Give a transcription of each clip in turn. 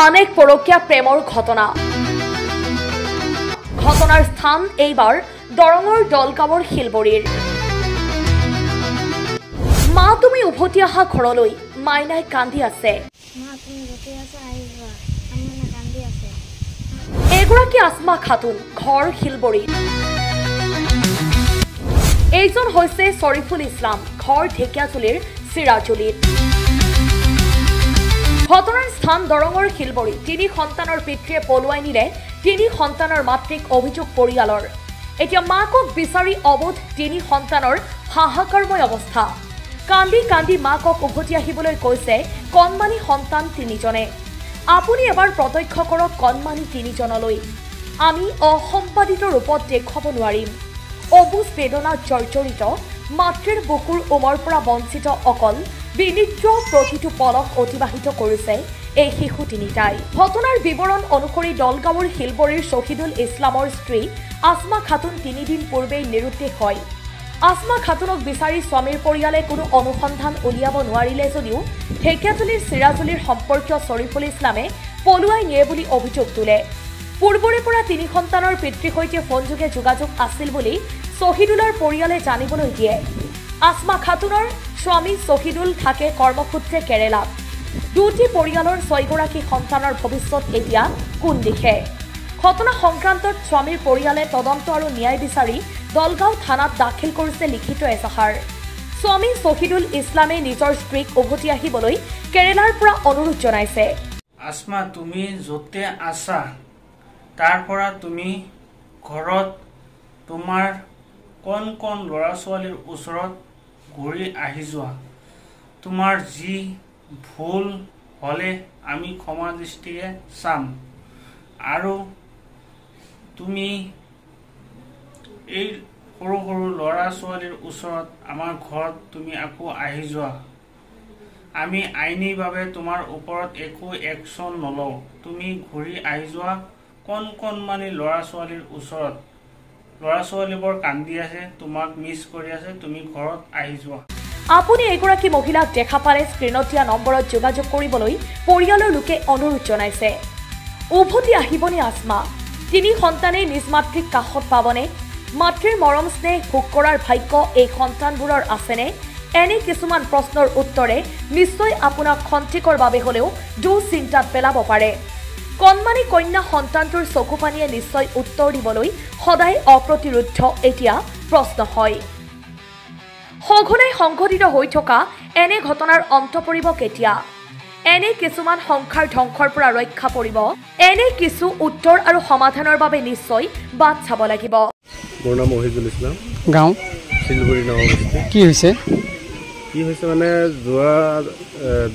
আন এক পৰকীয়া প্ৰেমৰ ঘটনা। ঘটনাৰ স্থান এইবাৰ দৰঙৰ দলগাঁৱৰ শিলবৰীৰ। মা তুমি উভতি অহা ঘৰলৈ, মাইনাই কান্দি আছে। এগৰাকী আসমা খাতুন, ঘৰ শিলবৰী। এইজন হৈছে শ্বৰিফুল ইছলাম, ঘৰ ঢেকিয়াজুলিৰ চিৰাজুলিত। ঘটনাৰ স্থান দৰঙৰ শিলবৰী। 3 সন্তানৰ পিতৃয়ে পলুৱাই নিলে 3 সন্তানৰ মাতৃক অভিযোগ পৰিয়ালৰ। এতিয়া মাকক বিচাৰি অবোধ 3 সন্তানৰ হাহাকাৰময় অৱস্থা। কান্দি কান্দি মাকক উভতি আহিবলৈ কৈছে কণমানি সন্তান 3জনে। আপুনি এবাৰ প্ৰত্যক্ষ কৰক কণমানি 3জনলৈ। আমি অসম্পাদিত ৰূপত দেখুৱাব নোৱাৰিম। অবুজ বেদনাত জৰ্জৰিত মাতৃৰ বুকুৰ উমৰ পৰা বঞ্চিত অকল বিনিদ্ৰ প্ৰতিটো পলক অতিবাহিত কৰিছে এই শিশু 3টাই। ঘটনাৰ বিৱৰণ অনুসৰি দলগাঁৱৰ শিলবৰীৰ শ্বহিদুল ইছলামৰ স্ত্ৰী আসমা খাতুন 3 দিন পূৰ্বেই নিৰুদ্দেশ হয়। আসমা খাতুনক বিচাৰি স্বামীৰ পৰিয়ালে কোনো অনুসন্ধান উলিয়াব নোৱাৰিলে যদিও ঢেকিয়াজুলিৰ চিৰাজুলিৰ সম্পৰ্কীয় শ্বৰিফুল ইছলামে পলুৱাই নিয়ে বুলি অভিযোগ তোলে। পূৰ্বৰে পৰা 3 সন্তানৰ পিতৃৰ সৈতে ফোনযোগে যোগাযোগ আছিল বুলি শ্বহিদুলৰ পৰিয়ালে জানিবলৈ দিয়ে। আসমা খাতুনৰ স্বামী শ্বহিদুল থাকে কৰ্মসূত্ৰে কেৰেলাত। দুটি পৰিয়ালৰ 6গৰাকী সন্তানৰ ভৱিষ্যত এতিয়া কোন দিশে? ঘটনা সংক্ৰান্তত স্বামীৰ পৰিয়ালে তদন্ত আৰু ন্যায় বিচাৰি দলগাঁও থানাত দাখিল কৰিছে লিখিত এজাহাৰ। স্বামী শ্বহিদুল ইছলামে নিজৰ স্ত্ৰীক উভতি আহিবলৈ কেৰেলাৰ পৰা অনুৰোধ জনাইছে। আসমা, তুমি য'তে আছা তাৰ পৰা তুমি ঘৰত তোমাৰ কণ কণ ল'ৰা ছোৱালীৰ ওচৰত ঘূৰি আহি যোৱা। তোমাৰ যি ভুল হ'লে আমি ক্ষমা দৃষ্টিৰে চাম, আৰু তুমি এই সৰু সৰু ল'ৰা ছোৱালীৰ ওচৰত আমাৰ ঘৰত তুমি আকৌ আহি যোৱা। আমি আইনীভাৱে তোমাৰ ওপৰত একো একশ্যন নলওঁ। তুমি ঘূৰি আহি যোৱা কণমানি ল'ৰা ছোৱালীৰ ওচৰত। ল'ৰা ছোৱালীবোৰ কান্দি আছে, তোমাক মিছ কৰি আছে, তুমি ঘৰত আহি যোৱা। আপুনি এগৰাকী মহিলাক দেখা পালে স্ক্ৰীণত দিয়া নম্বৰত যোগাযোগ কৰিবলৈ পৰিয়ালৰ লোকে অনুৰোধ জনাইছে। উভতি আহিবনে আসমা? 3 সন্তানেই নিজ মাতৃক কাষত পাবনে? মাতৃৰ মৰম স্নেহ ভোগ কৰাৰ ভাগ্য এই সন্তানবোৰৰ আছেনে? এনে কিছুমান প্ৰশ্নৰ উত্তৰে নিশ্চয় আপোনাক খন্তেকৰ বাবে হ'লেও দুশ্চিন্তাত পেলাব পাৰে। কণমানি কন্যা সন্তানটোৰ চকুপানীয়ে নিশ্চয় উত্তৰ দিবলৈ সদায় অপ্ৰতিৰোধ এতিয়া প্ৰশ্ন হয়। সঘনাই সংঘটিত হৈ থকা এনে ঘটনাৰ অন্ত পৰিব কেতিয়া? এনে কিছুমান সংসাৰ ধ্বংসৰ পৰা ৰক্ষা পৰিব? এনে কিছু উত্তৰ আৰু সমাধানৰ বাবে নিশ্চয় বাট চাব লাগিব। মোৰ নাম শ্বহিদুল ইছলাম, গাঁও শিলবৰী নৱবস্তি। কি হৈছে মানে যোৱা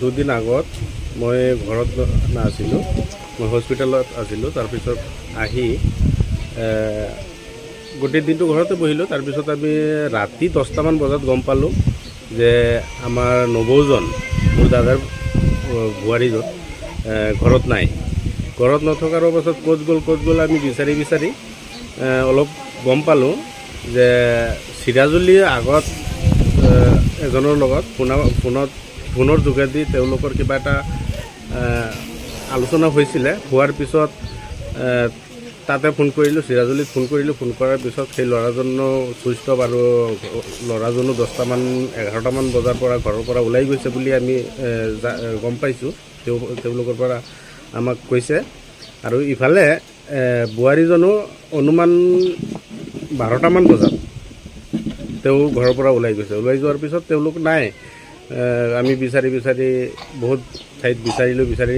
2 দিন আগত মই ঘৰত নাছিলোঁ, মই হস্পিটেলত আছিলোঁ। তাৰপিছত আহি গোটেই দিনটো ঘৰতে বহিলোঁ। তাৰপিছত আমি ৰাতি 10টামান বজাত গম পালোঁ যে আমাৰ নবৌজন, মোৰ দাদাৰ বোৱাৰীজন ঘৰত নাই। ঘৰত নথকাৰ পাছত ক'ত গ'ল আমি বিচাৰি অলপ গম পালোঁ যে চিৰাজুলিৰ আগত এজনৰ লগত ফোনৰ যোগেদি তেওঁলোকৰ কিবা এটা আলোচনা হৈছিলে। হোৱাৰ পিছত তাতে ফোন কৰিলোঁ, চিৰাজুলিত ফোন কৰিলোঁ। ফোন কৰাৰ পিছত সেই ল'ৰাজনো চুইচ অফ, আৰু ল'ৰাজনো 11টামান বজাৰ পৰা ঘৰৰ পৰা ওলাই গৈছে বুলি আমি গম পাইছোঁ। তেওঁলোকৰ পৰা আমাক কৈছে। আৰু ইফালে বোৱাৰীজনো অনুমান 12টামান বজাত তেওঁ ঘৰৰ পৰা ওলাই গৈছে। ওলাই যোৱাৰ পিছত তেওঁলোক নাই। আমি বিচাৰি বহুত ঠাইত বিচাৰি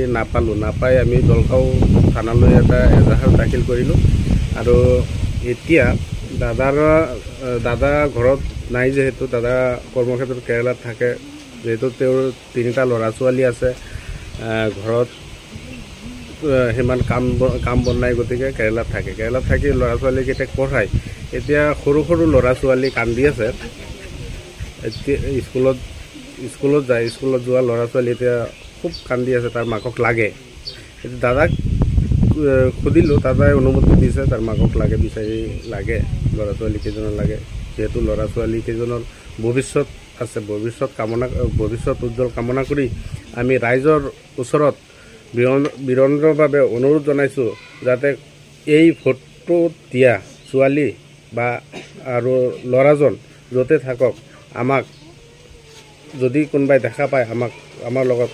নাপাই আমি দলগাঁও থানালৈ এটা এজাহাৰ দাখিল কৰিলোঁ। আৰু এতিয়া দাদা ঘৰত নাই, যিহেতু দাদা কৰ্মক্ষেত্ৰত কেৰেলাত থাকে, যিহেতু তেওঁৰ 3টা ল'ৰা ছোৱালী আছে, ঘৰত সিমান কাম বন নাই, গতিকে কেৰেলাত থাকি ল'ৰা ছোৱালীকেইটাক পঢ়ায়। এতিয়া সৰু ল'ৰা ছোৱালী কান্দি আছে। এতিয়া স্কুলত যোৱা ল'ৰা ছোৱালী এতিয়া খুব কান্দি আছে, তাৰ মাকক লাগে। এতিয়া দাদাক সুধিলোঁ, দাদাই অনুমতি দিছে, তাৰ মাকক বিচাৰি লাগে, ল'ৰা ছোৱালী কেইজনৰ লাগে। যিহেতু ল'ৰা ছোৱালী কেইজনৰ ভৱিষ্যত আছে, ভৱিষ্যত উজ্জ্বল কামনা কৰি আমি ৰাইজৰ ওচৰত বিনম্ৰভাৱে অনুৰোধ জনাইছোঁ যাতে এই ভোটটো দিয়া ছোৱালী বা আৰু ল'ৰাজন য'তে থাকক আমাক যদি কোনোবাই দেখা পায় আমাৰ লগত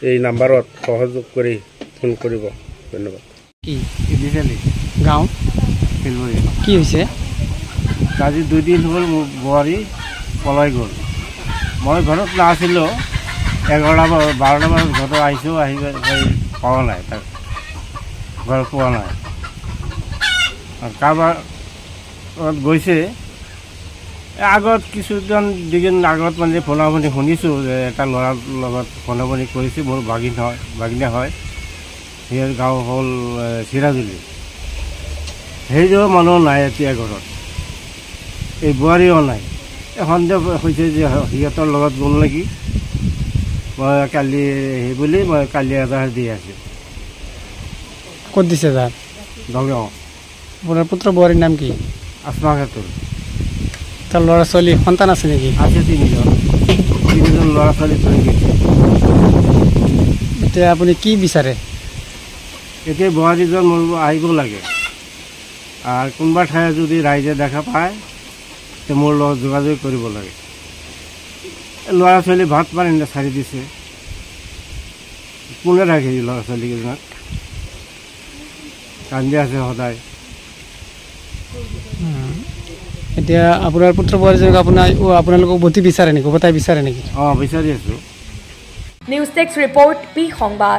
এই নাম্বাৰত সহযোগ কৰি ফোন কৰিব। ধন্যবাদ। কি গাঁও শিলবৰী কি হৈছে? আজি 2 দিন হ'ল মোৰ বোৱাৰী পলাই গ'ল। মই ঘৰত নাছিলোঁ, 11-12 বজাত ঘৰত আহিছোঁ, আহি পোৱা নাই, তাক ঘৰত পোৱা নাই। আৰু কাৰোবাৰ গৈছে আগত কিছুদিন আগত মানে ফোনাফোনি শুনিছোঁ যে এটা ল'ৰাৰ লগত ফোনাফোনি কৰিছে, মোৰ ভাগিনা হয়, সিহঁৰ গাঁও হ'ল চিৰাজুলি। সেইযোৰ মানুহ নাই এতিয়া ঘৰত, এই বোৱাৰীও নাই। সন্দেহ হৈছে যে সিহঁতৰ লগত গ'ল নেকি। মই কালি সেই মই কালি এজাহাৰ দি আছোঁ। ক'ত দিছে তাত? নগাঁও। আপোনাৰ পুত্ৰ বোৱাৰীৰ নাম কি? আসমা খাতুন। তাৰ ল'ৰা ছোৱালী সন্তান আছে নেকি? আছে 3জন ল'ৰা ছোৱালী থৈ গৈছে। এতিয়া আপুনি কি বিচাৰে? এতিয়া বোৱাৰীজন মোৰ আহিব লাগে, আৰু কোনোবা ঠাইত যদি ৰাইজে দেখা পায় তে মোৰ লগত যোগাযোগ কৰিব লাগে। ল'ৰা ছোৱালী ভাত পানী চাৰি দিছে, কোনে ৰাখে ল'ৰা ছোৱালীকেইজনক? কান্দি আছে সদায়। এতিয়া আপোনাৰ পুত্ৰ বোৱাৰীজনক আপোনালোকক উভতি বিচাৰে নেকি, উভতাই বিচাৰে নেকি? বিচাৰি আছোঁ। নিউজ টেক্স ৰিপৰ্ট, পি সংবাদ।